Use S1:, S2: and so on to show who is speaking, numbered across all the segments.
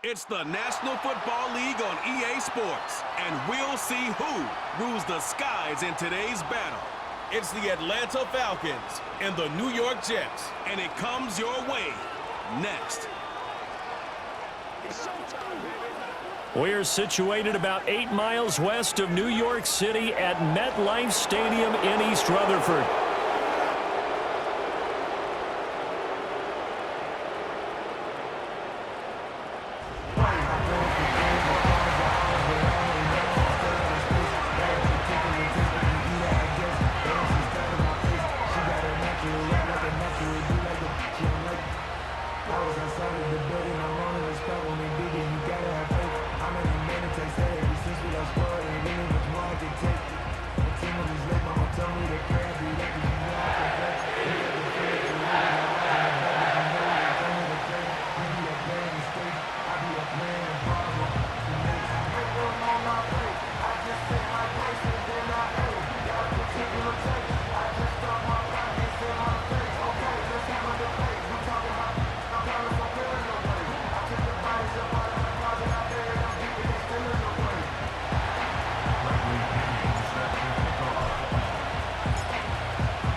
S1: It's the National Football League on EA Sports, and we'll see who rules the skies in today's battle. It's the Atlanta Falcons and the New York Jets, and it comes your way next.
S2: We're situated about 8 miles west of New York City at MetLife Stadium in East Rutherford.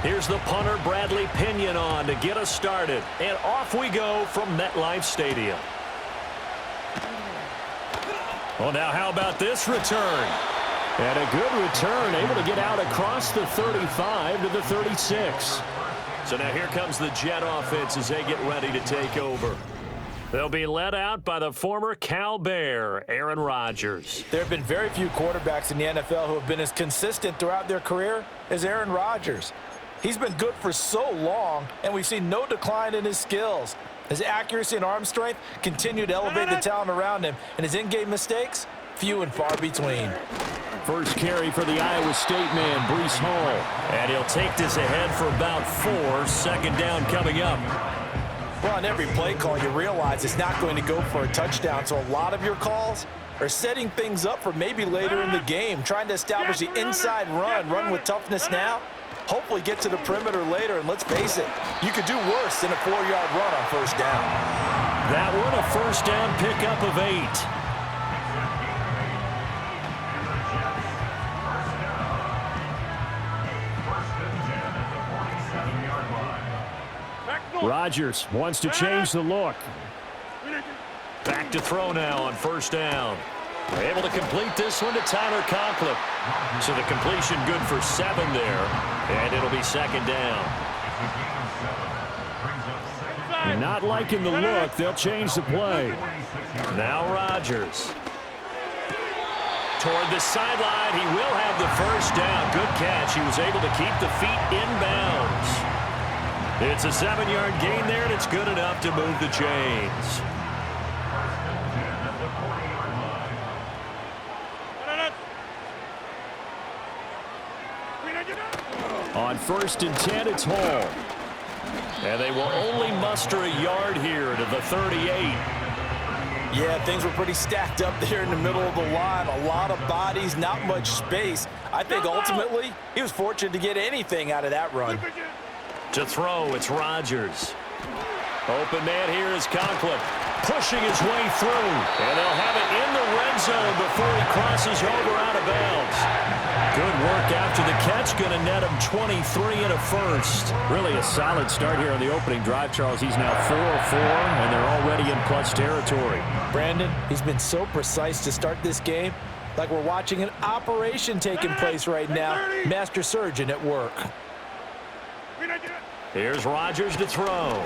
S2: Here's the punter, Bradley Pinion, on to get us started. And off we go from MetLife Stadium. Well, now how about this return? And a good return, able to get out across the 35 to the 36. So now here comes the Jet offense as they get ready to take over. They'll be led out by the former Cal Bear, Aaron Rodgers.
S3: There have been very few quarterbacks in the NFL who have been as consistent throughout their career as Aaron Rodgers. He's been good for so long, and we've seen no decline in his skills. His accuracy and arm strength continue to elevate the talent around him, and his in-game mistakes, few and far between.
S2: First carry for the Iowa State man, Breece Hall. And he'll take this ahead for about 4. Second down coming up.
S3: Well, on every play call, you realize it's not going to go for a touchdown, so a lot of your calls are setting things up for maybe later in the game, trying to establish the inside run with toughness now, hopefully get to the perimeter later, and let's face it, you could do worse than a 4-yard run on first down.
S2: That one a first down pickup of 8. Rodgers wants to change the look. Back to throw now on first down. Able to complete this one to Tyler Conklin. So the completion good for 7 there. And it'll be second down. Not liking the look. They'll change the play. Now Rodgers. Toward the sideline. He will have the first down. Good catch. He was able to keep the feet inbounds. It's a 7-yard gain there, and it's good enough to move the chains. On first and 10, it's Hall. And they will only muster a yard here to the 38.
S3: Yeah, things were pretty stacked up there in the middle of the line. A lot of bodies, not much space. I think ultimately he was fortunate to get anything out of that run.
S2: To throw, it's Rodgers. Open man here is Conklin. Pushing his way through. And they'll have it in the red zone before he crosses over out of bounds. Good work after the catch. Going to net him 23 and a first. Really a solid start here on the opening drive, Charles. He's now 4 of 4, and they're already in plus territory.
S3: Brandon, he's been so precise to start this game. Like we're watching an operation taking place right now. Master surgeon at work.
S2: Here's Rodgers to throw.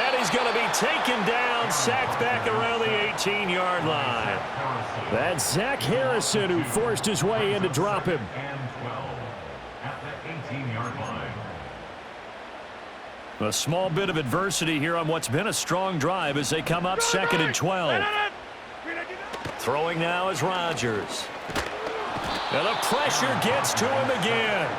S2: And he's going to be taken down, sacked back around the 18-yard line. That's Zach Harrison who forced his way in to drop him. A small bit of adversity here on what's been a strong drive as they come up second and 12. Throwing now is Rodgers. And the pressure gets to him again.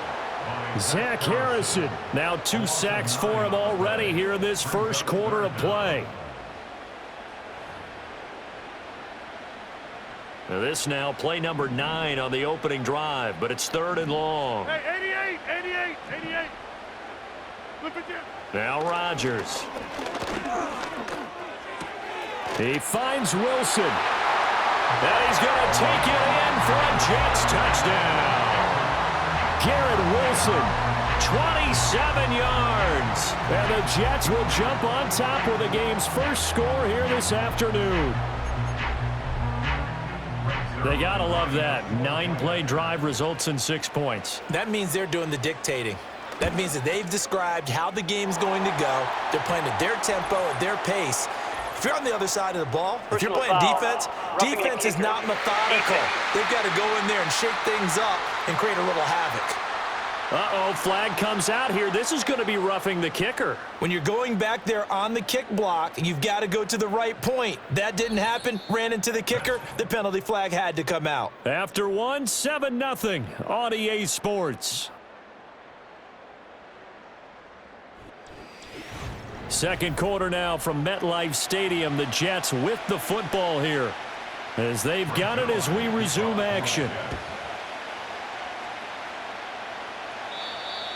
S2: Zach Harrison, now 2 sacks for him already here in this first quarter of play. Now this now play number 9 on the opening drive, but it's 3rd and long.
S4: Hey, 88.
S2: Now Rodgers. He finds Wilson. And he's going to take it in for a Jets touchdown. Garrett Wilson, 27 yards. And the Jets will jump on top with the game's first score here this afternoon. They got to love that. 9-play drive results in 6 points.
S3: That means they're doing the dictating. That means that they've described how the game's going to go. They're playing at their tempo, at their pace. If you're on the other side of the ball, or if you're playing defense, defense is not methodical. They've got to go in there and shake things up and create a little havoc.
S2: Uh-oh, flag comes out here. This is going to be roughing the kicker.
S3: When you're going back there on the kick block, you've got to go to the right point. That didn't happen. Ran into the kicker. The penalty flag had to come out.
S2: After one, 7-0 on EA Sports. Second quarter now from MetLife Stadium. The Jets with the football here as they've got it as we resume action.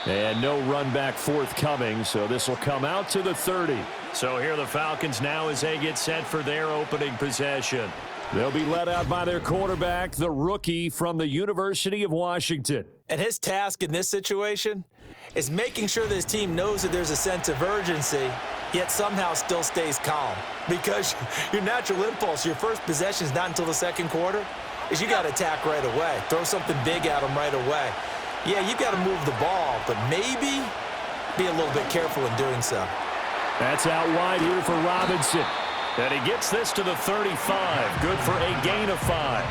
S2: And no run back forthcoming, so this will come out to the 30. So here the Falcons now as they get set for their opening possession. They'll be led out by their quarterback, the rookie from the University of Washington.
S3: And his task in this situation is making sure that his team knows that there's a sense of urgency, yet somehow still stays calm. Because your natural impulse, your first possession is not until the second quarter, is you got to attack right away. Throw something big at them right away. Yeah, you've got to move the ball, but maybe be a little bit careful in doing so.
S2: That's out wide here for Robinson. And he gets this to the 35. Good for a gain of 5.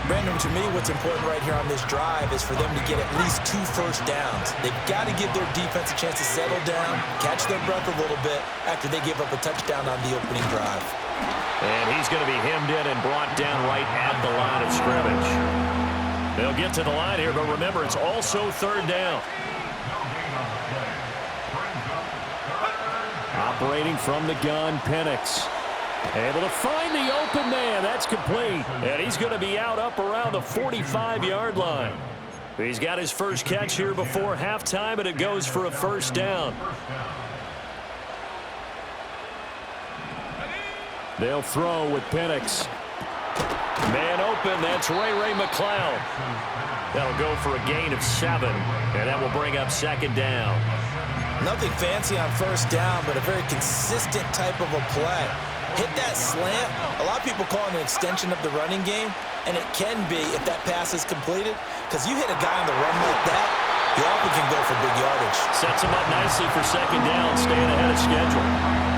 S3: Brandon, to me, what's important right here on this drive is for them to get at least 2 first downs. They've got to give their defense a chance to settle down, catch their breath a little bit after they give up a touchdown on the opening drive.
S2: And he's going to be hemmed in and brought down right at the line of scrimmage. They'll get to the line here, but remember, it's also third down. Operating from the gun, Penix. Able to find the open man. That's complete. And he's going to be out up around the 45-yard line. He's got his first catch here before halftime, and it goes for a first down. They'll throw with Penix. Man open, that's Ray McLeod. That'll go for a gain of 7, and that will bring up second down.
S3: Nothing fancy on first down, but a very consistent type of a play. Hit that slant. A lot of people call it an extension of the running game, and it can be if that pass is completed, because you hit a guy on the run like that, you often can go for big yardage.
S2: Sets him up nicely for second down, staying ahead of schedule.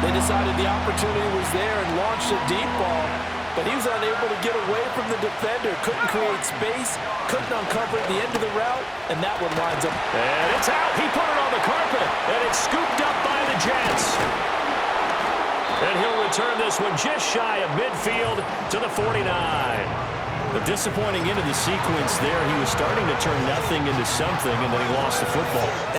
S4: They decided the opportunity was there and launched a deep ball, but he was unable to get away from the defender. Couldn't create space, couldn't uncover at the end of the route, and that one winds up.
S2: And it's out. He put it on the carpet, and it's scooped up by the Jets. And he'll return this one just shy of midfield to the 49. The disappointing end of the sequence there. He was starting to turn nothing into something, and then he lost the football.